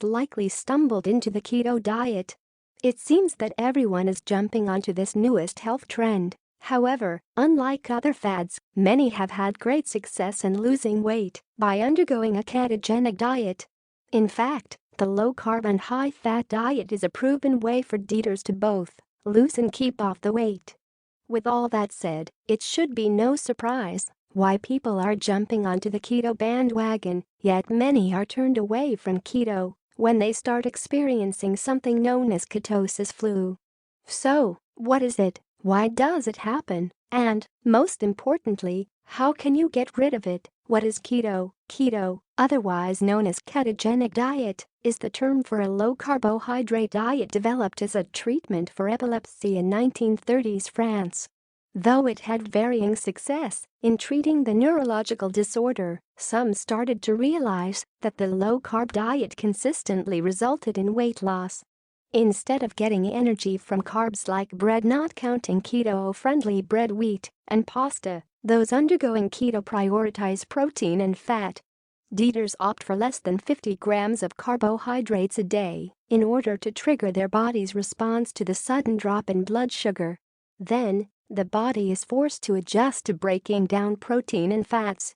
likely stumbled into the keto diet. It seems that everyone is jumping onto this newest health trend. However, unlike other fads, many have had great success in losing weight by undergoing a ketogenic diet. In fact, the low-carb and high-fat diet is a proven way for dieters to both lose and keep off the weight. With all that said, it should be no surprise why people are jumping onto the keto bandwagon, yet many are turned away from keto when they start experiencing something known as ketosis flu. So, what is it? Why does it happen? And, most importantly, how can you get rid of it? What is keto? Keto, otherwise known as ketogenic diet, is the term for a low-carbohydrate diet developed as a treatment for epilepsy in 1930s France. Though it had varying success in treating the neurological disorder, some started to realize that the low-carb diet consistently resulted in weight loss. Instead of getting energy from carbs like bread, not counting keto-friendly bread, wheat, and pasta, those undergoing keto prioritize protein and fat. Dieters opt for less than 50 grams of carbohydrates a day in order to trigger their body's response to the sudden drop in blood sugar. Then, the body is forced to adjust to breaking down protein and fats.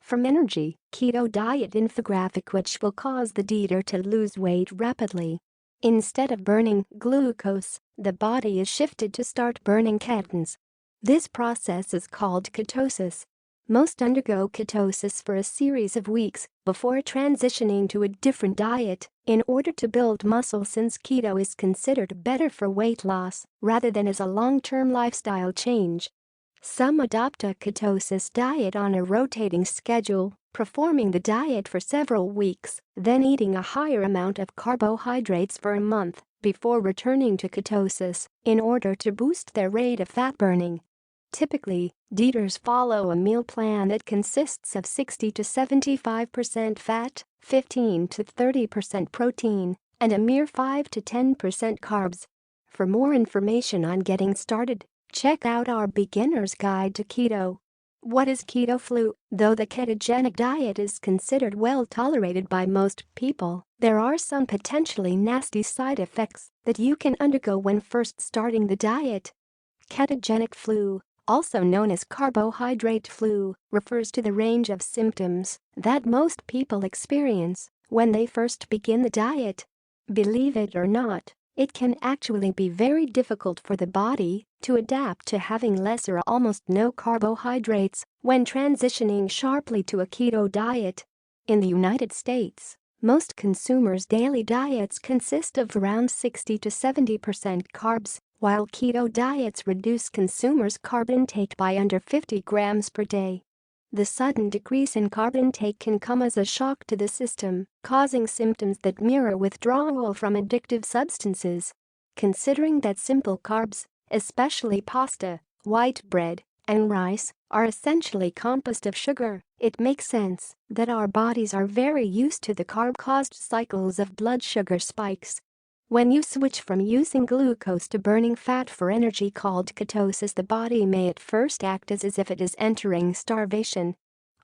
From Energy Keto Diet infographic, which will cause the dieter to lose weight rapidly. Instead of burning glucose, the body is shifted to start burning ketones. This process is called ketosis. Most undergo ketosis for a series of weeks before transitioning to a different diet in order to build muscle, since keto is considered better for weight loss rather than as a long-term lifestyle change. Some adopt a ketosis diet on a rotating schedule, performing the diet for several weeks, then eating a higher amount of carbohydrates for a month before returning to ketosis in order to boost their rate of fat burning. Typically, dieters follow a meal plan that consists of 60 to 75% fat, 15 to 30% protein, and a mere 5 to 10% carbs. For more information on getting started, check out our Beginner's Guide to Keto. What is keto flu? Though the ketogenic diet is considered well tolerated by most people, there are some potentially nasty side effects that you can undergo when first starting the diet. Ketogenic flu, also known as carbohydrate flu, refers to the range of symptoms that most people experience when they first begin the diet. Believe it or not, it can actually be very difficult for the body to adapt to having less or almost no carbohydrates when transitioning sharply to a keto diet. In the United States, most consumers' daily diets consist of around 60 to 70% carbs, while keto diets reduce consumers' carb intake by under 50 grams per day. The sudden decrease in carb intake can come as a shock to the system, causing symptoms that mirror withdrawal from addictive substances. Considering that simple carbs, especially pasta, white bread, and rice, are essentially composed of sugar, it makes sense that our bodies are very used to the carb-caused cycles of blood sugar spikes. When you switch from using glucose to burning fat for energy called ketosis, the body may at first act as if it is entering starvation.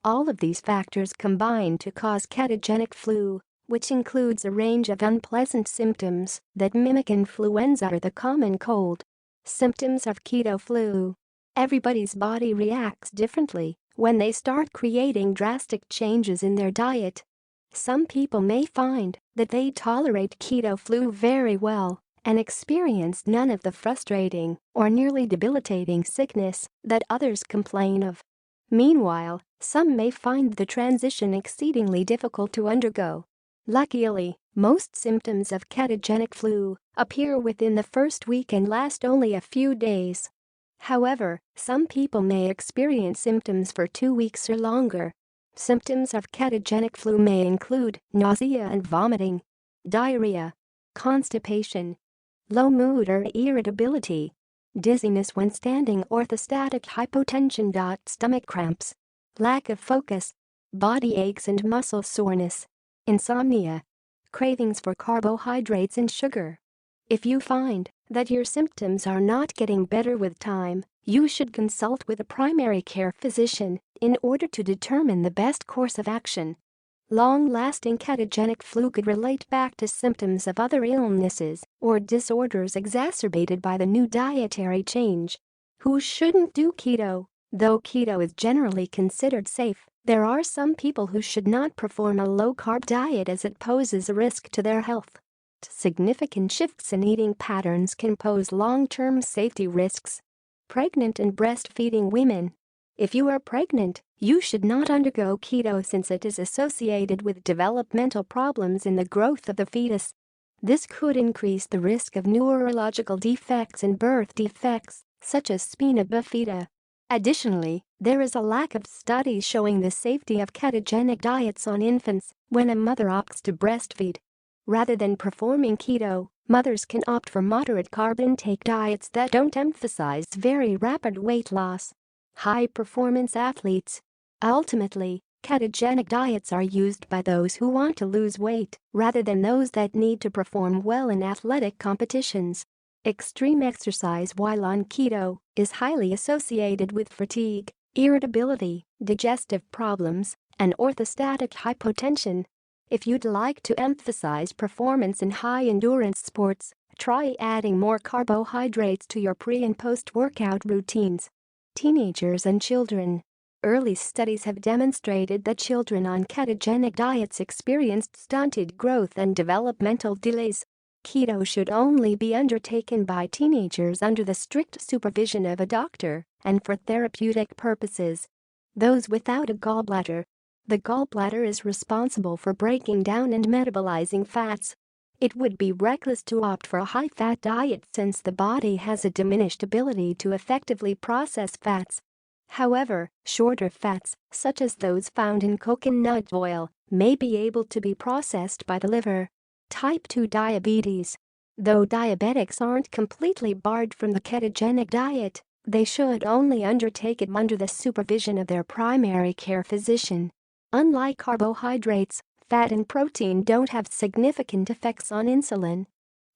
All of these factors combine to cause ketogenic flu, which includes a range of unpleasant symptoms that mimic influenza or the common cold. Symptoms of keto flu. Everybody's body reacts differently when they start creating drastic changes in their diet. Some people may find that they tolerate keto flu very well and experience none of the frustrating or nearly debilitating sickness that others complain of. Meanwhile, some may find the transition exceedingly difficult to undergo. Luckily, most symptoms of ketogenic flu appear within the first week and last only a few days. However, some people may experience symptoms for 2 weeks or longer. Symptoms of ketogenic flu may include nausea and vomiting, diarrhea, constipation, low mood or irritability, dizziness when standing, orthostatic hypotension. Stomach cramps, lack of focus, body aches and muscle soreness, insomnia, cravings for carbohydrates and sugar. If you find that your symptoms are not getting better with time, you should consult with a primary care physician in order to determine the best course of action. Long-lasting ketogenic flu could relate back to symptoms of other illnesses or disorders exacerbated by the new dietary change. Who shouldn't do keto? Though keto is generally considered safe, there are some people who should not perform a low-carb diet as it poses a risk to their health. Significant shifts in eating patterns can pose long-term safety risks. Pregnant and breastfeeding women. If you are pregnant, you should not undergo keto since it is associated with developmental problems in the growth of the fetus. This could increase the risk of neurological defects and birth defects, such as spina bifida. Additionally, there is a lack of studies showing the safety of ketogenic diets on infants when a mother opts to breastfeed. Rather than performing keto, mothers can opt for moderate carb intake diets that don't emphasize very rapid weight loss. High-performance athletes. Ultimately, ketogenic diets are used by those who want to lose weight rather than those that need to perform well in athletic competitions. Extreme exercise while on keto is highly associated with fatigue, irritability, digestive problems, and orthostatic hypotension. If you'd like to emphasize performance in high-endurance sports, try adding more carbohydrates to your pre- and post-workout routines. Teenagers and children. Early studies have demonstrated that children on ketogenic diets experienced stunted growth and developmental delays. Keto should only be undertaken by teenagers under the strict supervision of a doctor and for therapeutic purposes. Those without a gallbladder. The gallbladder is responsible for breaking down and metabolizing fats. It would be reckless to opt for a high-fat diet since the body has a diminished ability to effectively process fats. However, shorter fats, such as those found in coconut oil, may be able to be processed by the liver. Type 2 diabetes. Though diabetics aren't completely barred from the ketogenic diet, they should only undertake it under the supervision of their primary care physician. Unlike carbohydrates, fat and protein don't have significant effects on insulin.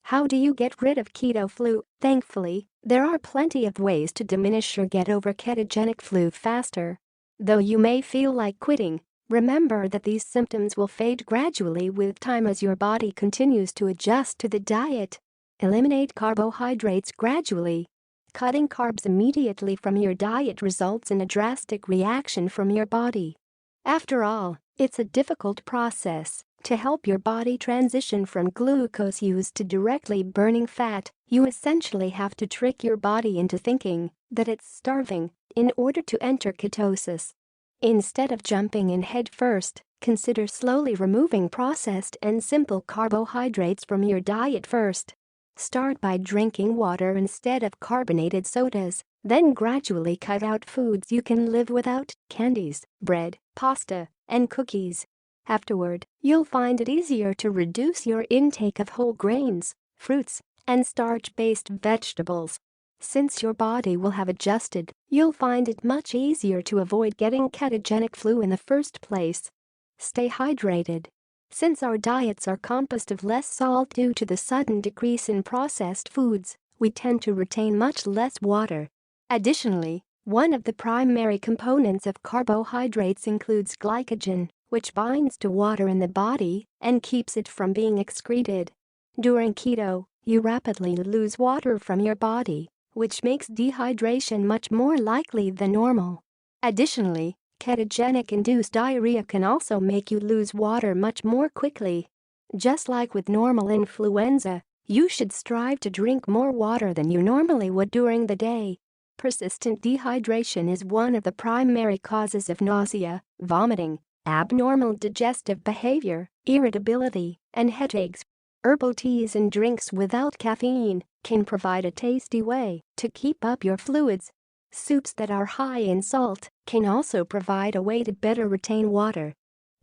How do you get rid of keto flu? Thankfully, there are plenty of ways to diminish or get over ketogenic flu faster. Though you may feel like quitting, remember that these symptoms will fade gradually with time as your body continues to adjust to the diet. Eliminate carbohydrates gradually. Cutting carbs immediately from your diet results in a drastic reaction from your body. After all, it's a difficult process. To help your body transition from glucose use to directly burning fat, you essentially have to trick your body into thinking that it's starving in order to enter ketosis. Instead of jumping in head first, consider slowly removing processed and simple carbohydrates from your diet first. Start by drinking water instead of carbonated sodas, then gradually cut out foods you can live without: candies, bread, pasta, and cookies. Afterward, you'll find it easier to reduce your intake of whole grains, fruits, and starch-based vegetables. Since your body will have adjusted, you'll find it much easier to avoid getting ketogenic flu in the first place. Stay hydrated. Since our diets are composed of less salt due to the sudden decrease in processed foods, we tend to retain much less water. Additionally, one of the primary components of carbohydrates includes glycogen, which binds to water in the body and keeps it from being excreted. During keto, you rapidly lose water from your body, which makes dehydration much more likely than normal. Additionally, ketogenic-induced diarrhea can also make you lose water much more quickly. Just like with normal influenza, you should strive to drink more water than you normally would during the day. Persistent dehydration is one of the primary causes of nausea, vomiting, abnormal digestive behavior, irritability, and headaches. Herbal teas and drinks without caffeine can provide a tasty way to keep up your fluids. Soups that are high in salt can also provide a way to better retain water.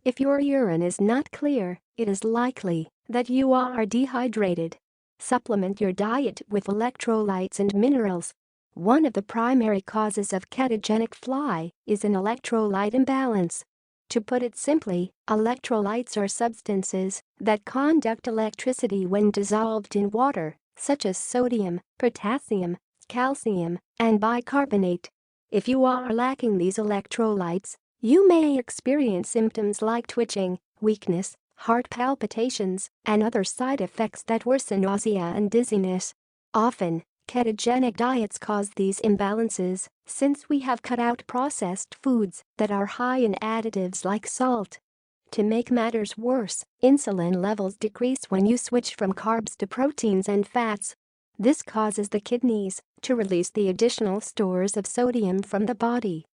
If your urine is not clear, it is likely that you are dehydrated. Supplement your diet with electrolytes and minerals. One of the primary causes of ketogenic flu is an electrolyte imbalance. To put it simply, electrolytes are substances that conduct electricity when dissolved in water, such as sodium, potassium, calcium, and bicarbonate. If you are lacking these electrolytes, you may experience symptoms like twitching, weakness, heart palpitations, and other side effects that worsen nausea and dizziness. Often, ketogenic diets cause these imbalances since we have cut out processed foods that are high in additives like salt. To make matters worse, insulin levels decrease when you switch from carbs to proteins and fats. This causes the kidneys to release the additional stores of sodium from the body.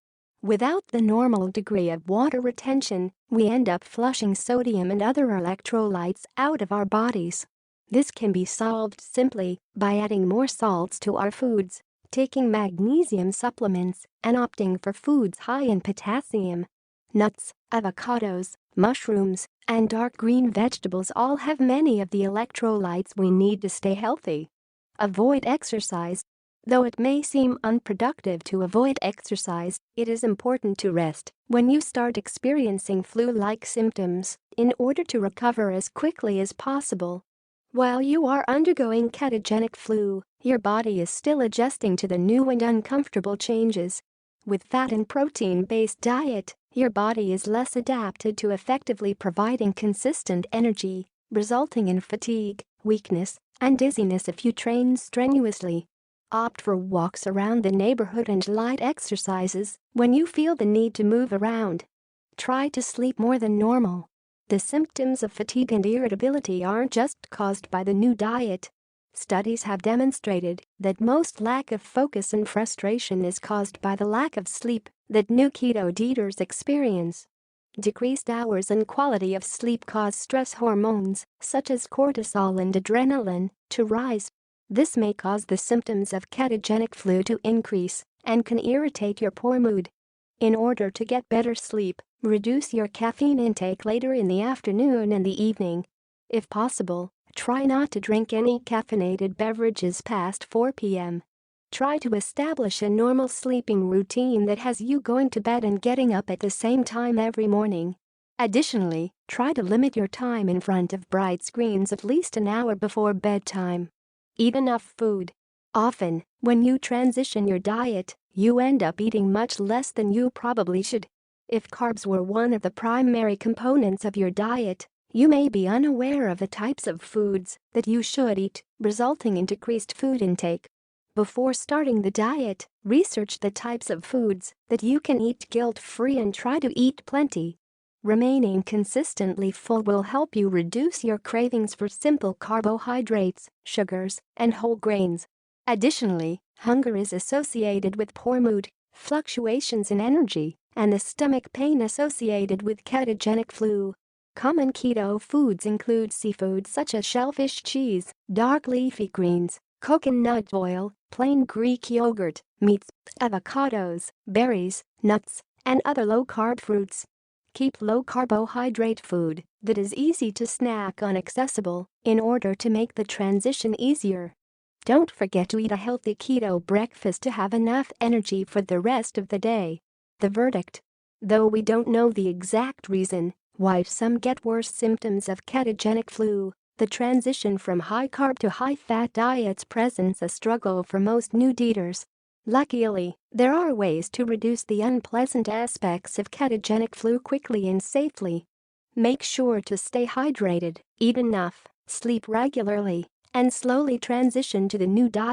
Without the normal degree of water retention, we end up flushing sodium and other electrolytes out of our bodies. This can be solved simply by adding more salts to our foods, taking magnesium supplements, and opting for foods high in potassium. Nuts, avocados, mushrooms, and dark green vegetables all have many of the electrolytes we need to stay healthy. Avoid exercise. Though it may seem unproductive to avoid exercise, it is important to rest when you start experiencing flu-like symptoms in order to recover as quickly as possible. While you are undergoing ketogenic flu, your body is still adjusting to the new and uncomfortable changes. With fat and protein-based diet, your body is less adapted to effectively providing consistent energy, resulting in fatigue, weakness, and dizziness if you train strenuously. Opt for walks around the neighborhood and light exercises when you feel the need to move around. Try to sleep more than normal. The symptoms of fatigue and irritability aren't just caused by the new diet. Studies have demonstrated that most lack of focus and frustration is caused by the lack of sleep that new keto dieters experience. Decreased hours and quality of sleep cause stress hormones, such as cortisol and adrenaline, to rise. This may cause the symptoms of ketogenic flu to increase and can irritate your poor mood. In order to get better sleep, reduce your caffeine intake later in the afternoon and the evening. If possible, try not to drink any caffeinated beverages past 4 p.m. Try to establish a normal sleeping routine that has you going to bed and getting up at the same time every morning. Additionally, try to limit your time in front of bright screens at least an hour before bedtime. Eat enough food. Often, when you transition your diet, you end up eating much less than you probably should. If carbs were one of the primary components of your diet, you may be unaware of the types of foods that you should eat, resulting in decreased food intake. Before starting the diet, research the types of foods that you can eat guilt-free and try to eat plenty. Remaining consistently full will help you reduce your cravings for simple carbohydrates, sugars, and whole grains. Additionally, hunger is associated with poor mood, fluctuations in energy, and the stomach pain associated with ketogenic flu. Common keto foods include seafood such as shellfish, cheese, dark leafy greens, coconut oil, plain Greek yogurt, meats, avocados, berries, nuts, and other low-carb fruits. Keep low-carbohydrate food that is easy to snack on accessible in order to make the transition easier. Don't forget to eat a healthy keto breakfast to have enough energy for the rest of the day. The verdict. Though we don't know the exact reason why some get worse symptoms of ketogenic flu, the transition from high-carb to high-fat diets presents a struggle for most new dieters. Luckily, there are ways to reduce the unpleasant aspects of ketogenic flu quickly and safely. Make sure to stay hydrated, eat enough, sleep regularly, and slowly transition to the new diet.